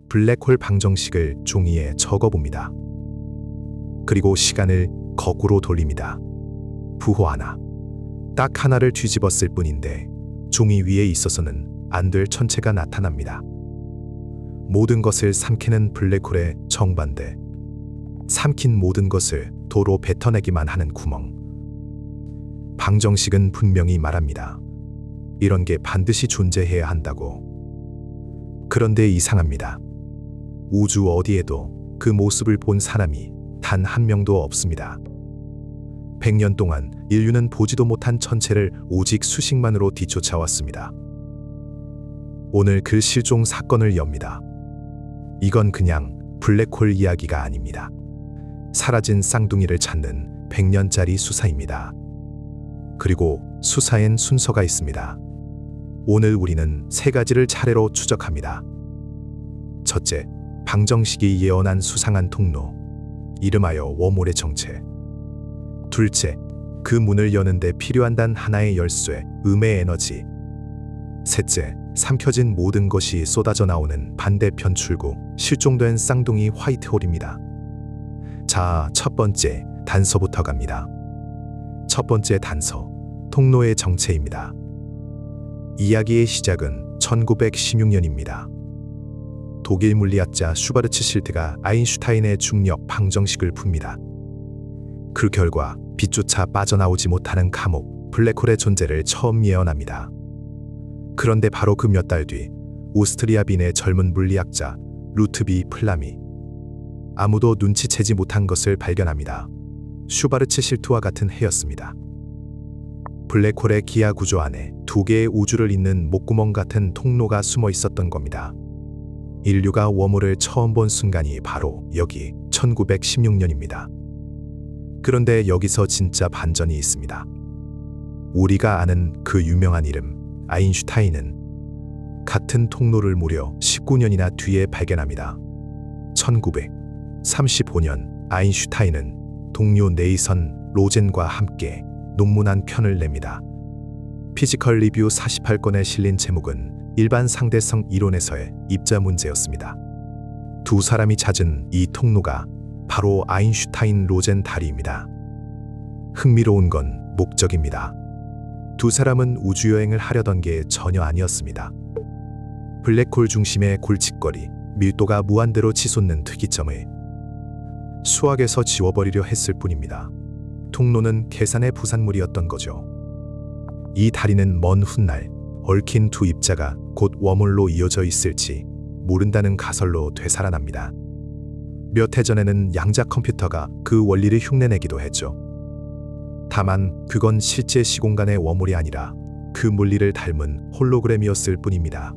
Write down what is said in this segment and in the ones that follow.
블랙홀 방정식을 종이에 적어봅니다. 그리고 시간을 거꾸로 돌립니다. 부호 하나. 딱 하나를 뒤집었을 뿐인데 종이 위에 있어서는 안 될 천체가 나타납니다. 모든 것을 삼키는 블랙홀의 정반대. 삼킨 모든 것을 도로 뱉어내기만 하는 구멍. 방정식은 분명히 말합니다. 이런 게 반드시 존재해야 한다고. 그런데 이상합니다. 우주 어디에도 그 모습을 본 사람이 단 한 명도 없습니다. 100년 동안 인류는 보지도 못한 천체를 오직 수식만으로 뒤쫓아왔습니다. 오늘 그 실종 사건을 엽니다. 이건 그냥 블랙홀 이야기가 아닙니다. 사라진 쌍둥이를 찾는 100년짜리 수사입니다. 그리고 수사엔 순서가 있습니다. 오늘 우리는 세 가지를 차례로 추적합니다. 첫째, 방정식이 예언한 수상한 통로, 이름하여 웜홀의 정체. 둘째, 그 문을 여는데 필요한 단 하나의 열쇠, 음의 에너지. 셋째, 삼켜진 모든 것이 쏟아져 나오는 반대편 출구, 실종된 쌍둥이 화이트홀입니다. 자, 첫 번째 단서부터 갑니다. 첫 번째 단서, 통로의 정체입니다. 이야기의 시작은 1916년입니다. 독일 물리학자 슈바르츠 실트가 아인슈타인의 중력 방정식을 풉니다. 그 결과 빛조차 빠져나오지 못하는 감옥, 블랙홀의 존재를 처음 예언합니다. 그런데 바로 그 몇 달 뒤 오스트리아 빈의 젊은 물리학자 루트비 플람이 아무도 눈치채지 못한 것을 발견합니다. 슈바르츠 실트와 같은 해였습니다. 블랙홀의 기하 구조 안에 두 개의 우주를 잇는 목구멍 같은 통로가 숨어 있었던 겁니다. 인류가 웜홀을 처음 본 순간이 바로 여기 1916년입니다. 그런데 여기서 진짜 반전이 있습니다. 우리가 아는 그 유명한 이름 아인슈타인은 같은 통로를 무려 19년이나 뒤에 발견합니다. 1935년 아인슈타인은 동료 네이선 로젠과 함께 논문 한 편을 냅니다. 피지컬 리뷰 48권에 실린 제목은 일반 상대성 이론에서의 입자 문제였습니다. 두 사람이 찾은 이 통로가 바로 아인슈타인 로젠 다리입니다. 흥미로운 건 목적입니다. 두 사람은 우주여행을 하려던 게 전혀 아니었습니다. 블랙홀 중심의 골칫거리, 밀도가 무한대로 치솟는 특이점을 수학에서 지워버리려 했을 뿐입니다. 통로는 계산의 부산물이었던 거죠. 이 다리는 먼 훗날 얽힌 두 입자가 곧 웜홀로 이어져 있을지 모른다는 가설로 되살아납니다. 몇 해 전에는 양자 컴퓨터가 그 원리를 흉내내기도 했죠. 다만 그건 실제 시공간의 웜홀이 아니라 그 물리를 닮은 홀로그램이었을 뿐입니다.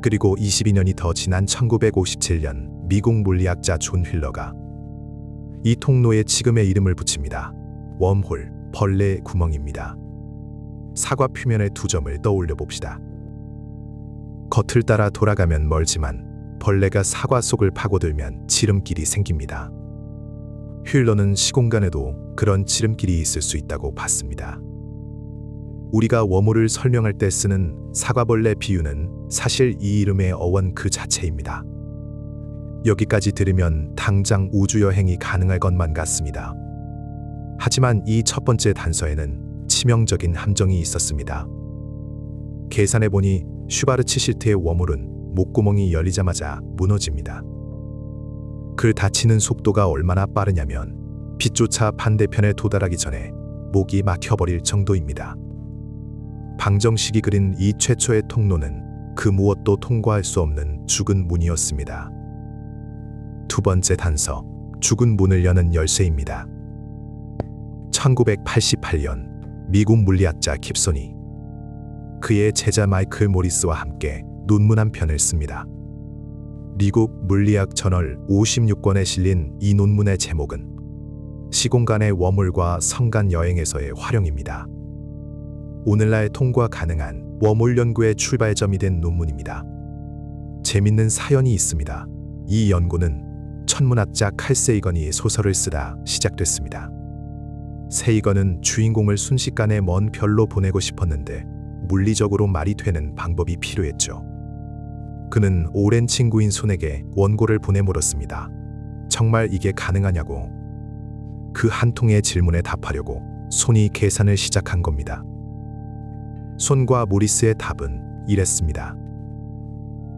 그리고 22년이 더 지난 1957년 미국 물리학자 존 휠러가 이 통로에 지금의 이름을 붙입니다. 웜홀, 벌레 구멍입니다. 사과 표면의 두 점을 떠올려 봅시다. 겉을 따라 돌아가면 멀지만 벌레가 사과 속을 파고들면 지름길이 생깁니다. 휠러는 시공간에도 그런 지름길이 있을 수 있다고 봤습니다. 우리가 웜홀을 설명할 때 쓰는 사과벌레 비유는 사실 이 이름의 어원 그 자체입니다. 여기까지 들으면 당장 우주여행이 가능할 것만 같습니다. 하지만 이 첫 번째 단서에는 치명적인 함정이 있었습니다. 계산해보니 슈바르츠 실트의 웜홀은 목구멍이 열리자마자 무너집니다. 그 닫히는 속도가 얼마나 빠르냐면 빛조차 반대편에 도달하기 전에 목이 막혀버릴 정도입니다. 방정식이 그린 이 최초의 통로는 그 무엇도 통과할 수 없는 죽은 문이었습니다. 두 번째 단서, 죽은 문을 여는 열쇠입니다. 1988년 미국 물리학자 깁손이 그의 제자 마이클 모리스와 함께 논문 한 편을 씁니다. 미국 물리학 저널 56권에 실린 이 논문의 제목은 시공간의 웜홀과 성간 여행에서의 활용입니다. 오늘날 통과 가능한 웜홀 연구의 출발점이 된 논문입니다. 재밌는 사연이 있습니다. 이 연구는 천문학자 칼 세이건이 소설을 쓰다 시작됐습니다. 세이건은 주인공을 순식간에 먼 별로 보내고 싶었는데 물리적으로 말이 되는 방법이 필요했죠. 그는 오랜 친구인 손에게 원고를 보내 물었습니다. 정말 이게 가능하냐고. 그 한 통의 질문에 답하려고 손이 계산을 시작한 겁니다. 손과 모리스의 답은 이랬습니다.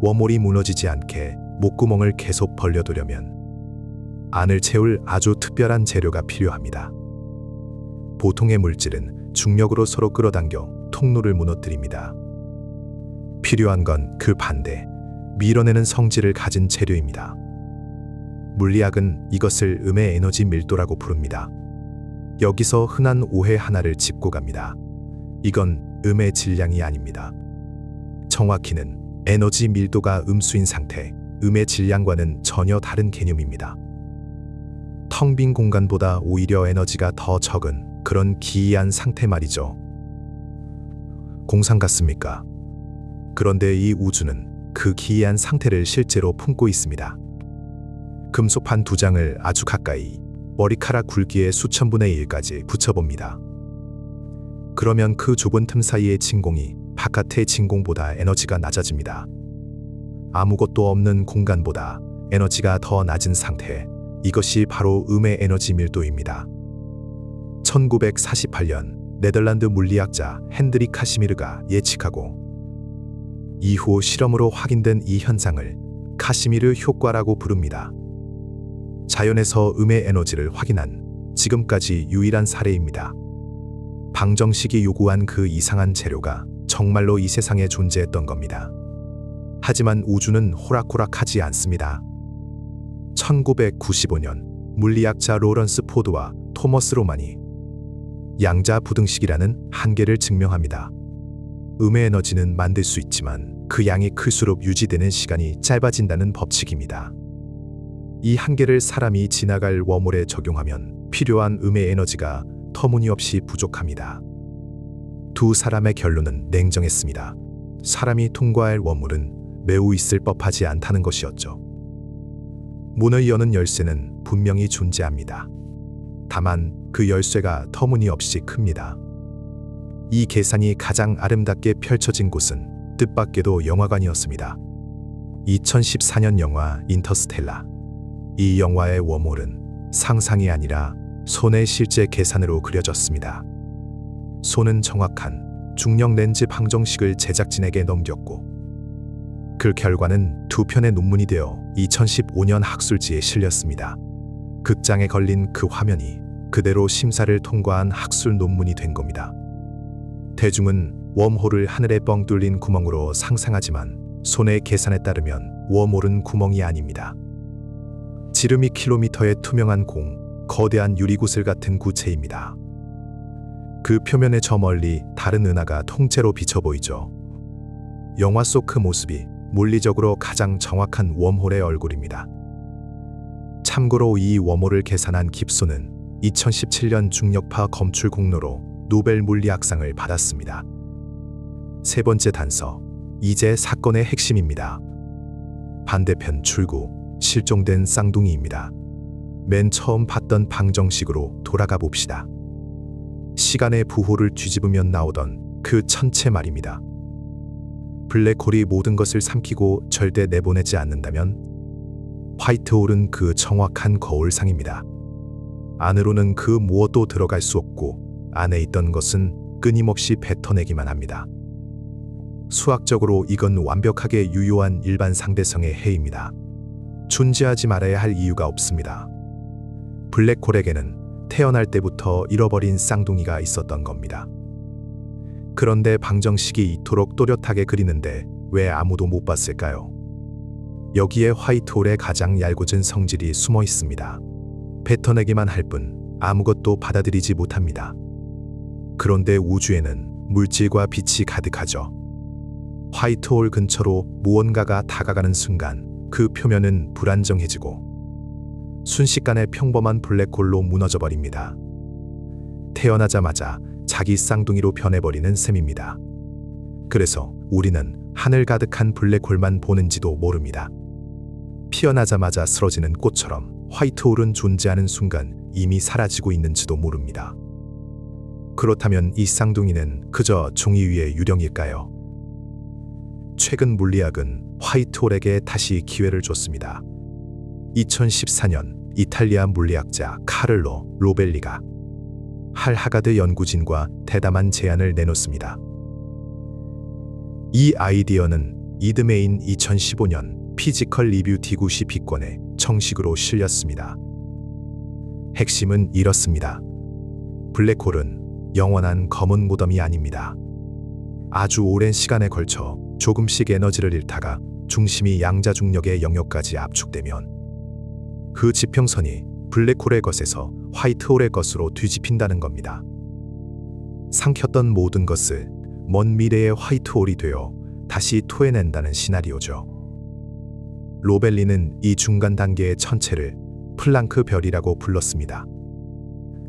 워몰이 무너지지 않게 목구멍을 계속 벌려두려면 안을 채울 아주 특별한 재료가 필요합니다. 보통의 물질은 중력으로 서로 끌어당겨 통로를 무너뜨립니다. 필요한 건 그 반대, 밀어내는 성질을 가진 재료입니다. 물리학은 이것을 음의 에너지 밀도라고 부릅니다. 여기서 흔한 오해 하나를 짚고 갑니다. 이건 음의 질량이 아닙니다. 정확히는 에너지 밀도가 음수인 상태, 음의 질량과는 전혀 다른 개념입니다. 텅 빈 공간보다 오히려 에너지가 더 적은 그런 기이한 상태 말이죠. 공상 같습니까? 그런데 이 우주는 그 기이한 상태를 실제로 품고 있습니다. 금속판 2장을 아주 가까이 머리카락 굵기의 수천 분의 1까지 붙여봅니다. 그러면 그 좁은 틈 사이의 진공이 바깥의 진공보다 에너지가 낮아집니다. 아무것도 없는 공간보다 에너지가 더 낮은 상태, 이것이 바로 음의 에너지 밀도입니다. 1948년 네덜란드 물리학자 핸드릭 카시미르가 예측하고 이후 실험으로 확인된 이 현상을 카시미르 효과라고 부릅니다. 자연에서 음의 에너지를 확인한 지금까지 유일한 사례입니다. 방정식이 요구한 그 이상한 재료가 정말로 이 세상에 존재했던 겁니다. 하지만 우주는 호락호락하지 않습니다. 1995년 물리학자 로런스 포드와 토머스 로만이 양자 부등식이라는 한계를 증명합니다. 음의 에너지는 만들 수 있지만 그 양이 클수록 유지되는 시간이 짧아진다는 법칙입니다. 이 한계를 사람이 지나갈 웜홀에 적용하면 필요한 음의 에너지가 터무니없이 부족합니다. 두 사람의 결론은 냉정했습니다. 사람이 통과할 웜홀은 매우 있을 법하지 않다는 것이었죠. 문을 여는 열쇠는 분명히 존재합니다. 다만 그 열쇠가 터무니없이 큽니다. 이 계산이 가장 아름답게 펼쳐진 곳은 뜻밖에도 영화관이었습니다. 2014년 영화 인터스텔라. 이 영화의 웜홀은 상상이 아니라 손의 실제 계산으로 그려졌습니다. 손은 정확한 중력 렌즈 방정식을 제작진에게 넘겼고 그 결과는 두 편의 논문이 되어 2015년 학술지에 실렸습니다. 극장에 걸린 그 화면이 그대로 심사를 통과한 학술 논문이 된 겁니다. 대중은 웜홀을 하늘에 뻥 뚫린 구멍으로 상상하지만 손의 계산에 따르면 웜홀은 구멍이 아닙니다. 지름이 킬로미터의 투명한 공, 거대한 유리구슬 같은 구체입니다. 그 표면에 저 멀리 다른 은하가 통째로 비쳐 보이죠. 영화 속 그 모습이 물리적으로 가장 정확한 웜홀의 얼굴입니다. 참고로 이 웜홀을 계산한 깁소는 2017년 중력파 검출 공로로 노벨 물리학상을 받았습니다. 세 번째 단서, 이제 사건의 핵심입니다. 반대편 출구, 실종된 쌍둥이입니다. 맨 처음 봤던 방정식으로 돌아가 봅시다. 시간의 부호를 뒤집으면 나오던 그 천체 말입니다. 블랙홀이 모든 것을 삼키고 절대 내보내지 않는다면 화이트홀은 그 정확한 거울상입니다. 안으로는 그 무엇도 들어갈 수 없고 안에 있던 것은 끊임없이 뱉어내기만 합니다. 수학적으로 이건 완벽하게 유효한 일반 상대성의 해입니다. 존재하지 말아야 할 이유가 없습니다. 블랙홀에게는 태어날 때부터 잃어버린 쌍둥이가 있었던 겁니다. 그런데 방정식이 이토록 또렷하게 그리는데 왜 아무도 못 봤을까요? 여기에 화이트홀의 가장 얄궂은 성질이 숨어 있습니다. 뱉어내기만 할 뿐 아무것도 받아들이지 못합니다. 그런데 우주에는 물질과 빛이 가득하죠. 화이트홀 근처로 무언가가 다가가는 순간 그 표면은 불안정해지고 순식간에 평범한 블랙홀로 무너져 버립니다. 태어나자마자 자기 쌍둥이로 변해버리는 셈입니다. 그래서 우리는 하늘 가득한 블랙홀만 보는지도 모릅니다. 피어나자마자 쓰러지는 꽃처럼 화이트홀은 존재하는 순간 이미 사라지고 있는지도 모릅니다. 그렇다면 이 쌍둥이는 그저 종이 위의 유령일까요? 최근 물리학은 화이트홀에게 다시 기회를 줬습니다. 2014년 이탈리아 물리학자 카를로 로벨리가 할 하가드 연구진과 대담한 제안을 내놓습니다. 이 아이디어는 이듬해인 2015년 피지컬 리뷰 D90 비권에 정식으로 실렸습니다. 핵심은 이렇습니다. 블랙홀은 영원한 검은 무덤이 아닙니다. 아주 오랜 시간에 걸쳐 조금씩 에너지를 잃다가 중심이 양자중력의 영역까지 압축되면 그 지평선이 블랙홀의 것에서 화이트홀의 것으로 뒤집힌다는 겁니다. 삼켰던 모든 것을 먼 미래의 화이트홀이 되어 다시 토해낸다는 시나리오죠. 로벨리는 이 중간 단계의 천체를 플랑크 별이라고 불렀습니다.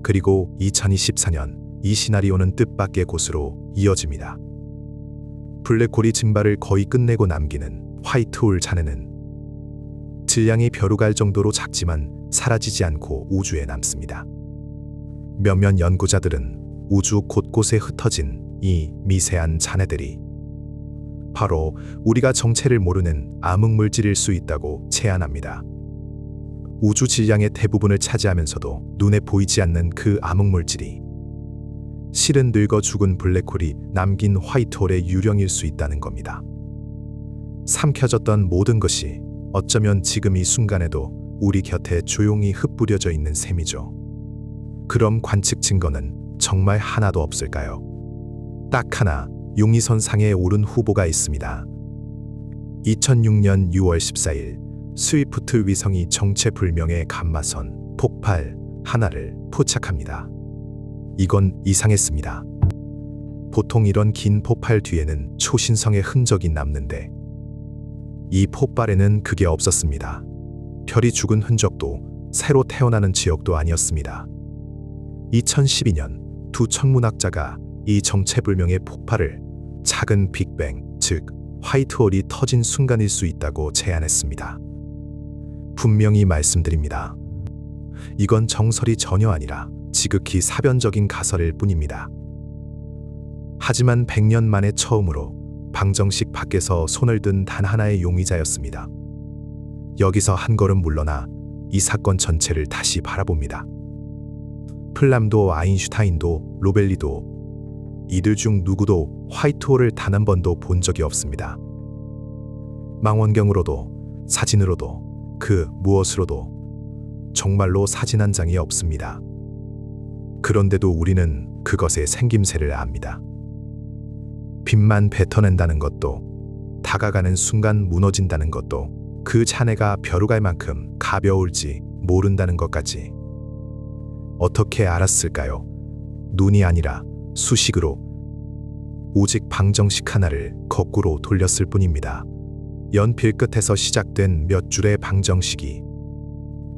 그리고 2024년 이 시나리오는 뜻밖의 곳으로 이어집니다. 블랙홀이 증발을 거의 끝내고 남기는 화이트홀 잔해는 질량이 벼룩알 정도로 작지만 사라지지 않고 우주에 남습니다. 몇몇 연구자들은 우주 곳곳에 흩어진 이 미세한 잔해들이 바로 우리가 정체를 모르는 암흑물질일 수 있다고 제안합니다. 우주 질량의 대부분을 차지하면서도 눈에 보이지 않는 그 암흑물질이 실은 늙어 죽은 블랙홀이 남긴 화이트홀의 유령일 수 있다는 겁니다. 삼켜졌던 모든 것이 어쩌면 지금 이 순간에도 우리 곁에 조용히 흩뿌려져 있는 셈이죠. 그럼 관측 증거는 정말 하나도 없을까요? 딱 하나 용의선 상에 오른 후보가 있습니다. 2006년 6월 14일 스위프트 위성이 정체불명의 감마선 폭발 하나를 포착합니다. 이건 이상했습니다. 보통 이런 긴 폭발 뒤에는 초신성의 흔적이 남는데 이 폭발에는 그게 없었습니다. 별이 죽은 흔적도 새로 태어나는 지역도 아니었습니다. 2012년 두 천문학자가 이 정체불명의 폭발을 작은 빅뱅, 즉 화이트홀이 터진 순간일 수 있다고 제안했습니다. 분명히 말씀드립니다. 이건 정설이 전혀 아니라 지극히 사변적인 가설일 뿐입니다. 하지만 100년 만에 처음으로 방정식 밖에서 손을 든 단 하나의 용의자였습니다. 여기서 한 걸음 물러나 이 사건 전체를 다시 바라봅니다. 플람도 아인슈타인도 로벨리도 이들 중 누구도 화이트홀을 단 한 번도 본 적이 없습니다. 망원경으로도 사진으로도 그 무엇으로도 정말로 사진 한 장이 없습니다. 그런데도 우리는 그것의 생김새를 압니다. 빛만 뱉어낸다는 것도 다가가는 순간 무너진다는 것도 그 잔해가 벼룩알 만큼 가벼울지 모른다는 것까지 어떻게 알았을까요? 눈이 아니라 수식으로 오직 방정식 하나를 거꾸로 돌렸을 뿐입니다. 연필 끝에서 시작된 몇 줄의 방정식이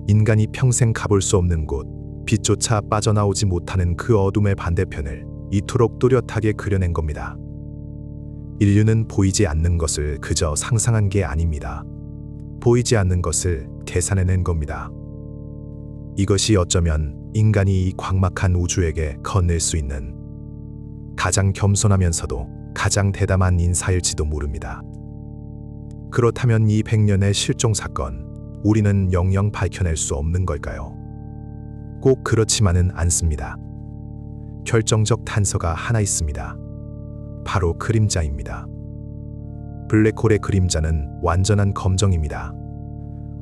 인간이 평생 가볼 수 없는 곳, 빛조차 빠져나오지 못하는 그 어둠의 반대편을 이토록 또렷하게 그려낸 겁니다. 인류는 보이지 않는 것을 그저 상상한 게 아닙니다. 보이지 않는 것을 계산해낸 겁니다. 이것이 어쩌면 인간이 이 광막한 우주에게 건넬 수 있는 가장 겸손하면서도 가장 대담한 인사일지도 모릅니다. 그렇다면 이 100년의 실종 사건, 우리는 영영 밝혀낼 수 없는 걸까요? 꼭 그렇지만은 않습니다. 결정적 단서가 하나 있습니다. 바로 그림자입니다. 블랙홀의 그림자는 완전한 검정입니다.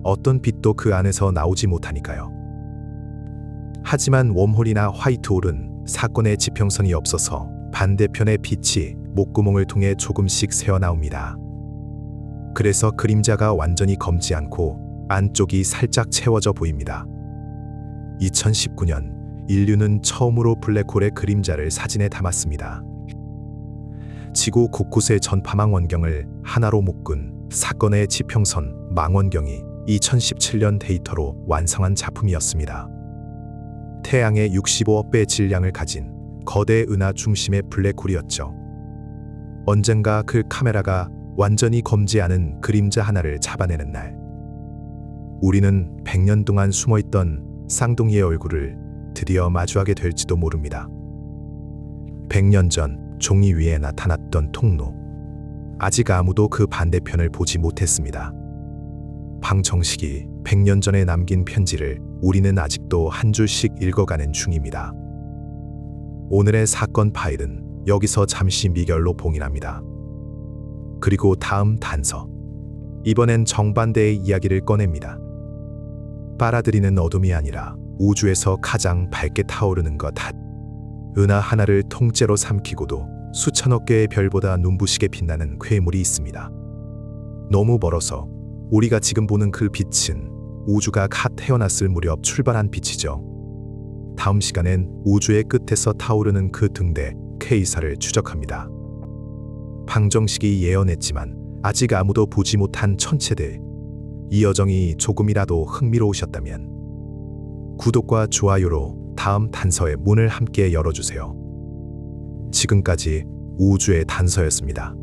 어떤 빛도 그 안에서 나오지 못하니까요. 하지만 웜홀이나 화이트홀은 사건의 지평선이 없어서 반대편의 빛이 목구멍을 통해 조금씩 새어나옵니다. 그래서 그림자가 완전히 검지 않고 안쪽이 살짝 채워져 보입니다. 2019년 인류는 처음으로 블랙홀의 그림자를 사진에 담았습니다. 지구 곳곳의 전파 망원경을 하나로 묶은 사건의 지평선 망원경이 2017년 데이터로 완성한 작품이었습니다. 태양의 65억 배 질량을 가진 거대 은하 중심의 블랙홀이었죠. 언젠가 그 카메라가 완전히 검지 않은 그림자 하나를 잡아내는 날, 우리는 100년 동안 숨어있던 쌍둥이의 얼굴을 드디어 마주하게 될지도 모릅니다. 100년 전 종이 위에 나타났던 통로, 아직 아무도 그 반대편을 보지 못했습니다. 방청식이 100년 전에 남긴 편지를 우리는 아직도 한 줄씩 읽어가는 중입니다. 오늘의 사건 파일은 여기서 잠시 미결로 봉인합니다. 그리고 다음 단서. 이번엔 정반대의 이야기를 꺼냅니다. 빨아들이는 어둠이 아니라 우주에서 가장 밝게 타오르는 것. 은하 하나를 통째로 삼키고도 수천억 개의 별보다 눈부시게 빛나는 괴물이 있습니다. 너무 멀어서 우리가 지금 보는 그 빛은 우주가 갓 태어났을 무렵 출발한 빛이죠. 다음 시간엔 우주의 끝에서 타오르는 그 등대 K사를 추적합니다. 방정식이 예언했지만 아직 아무도 보지 못한 천체들. 이 여정이 조금이라도 흥미로우셨다면 구독과 좋아요로 다음 단서의 문을 함께 열어주세요. 지금까지 우주의 단서였습니다.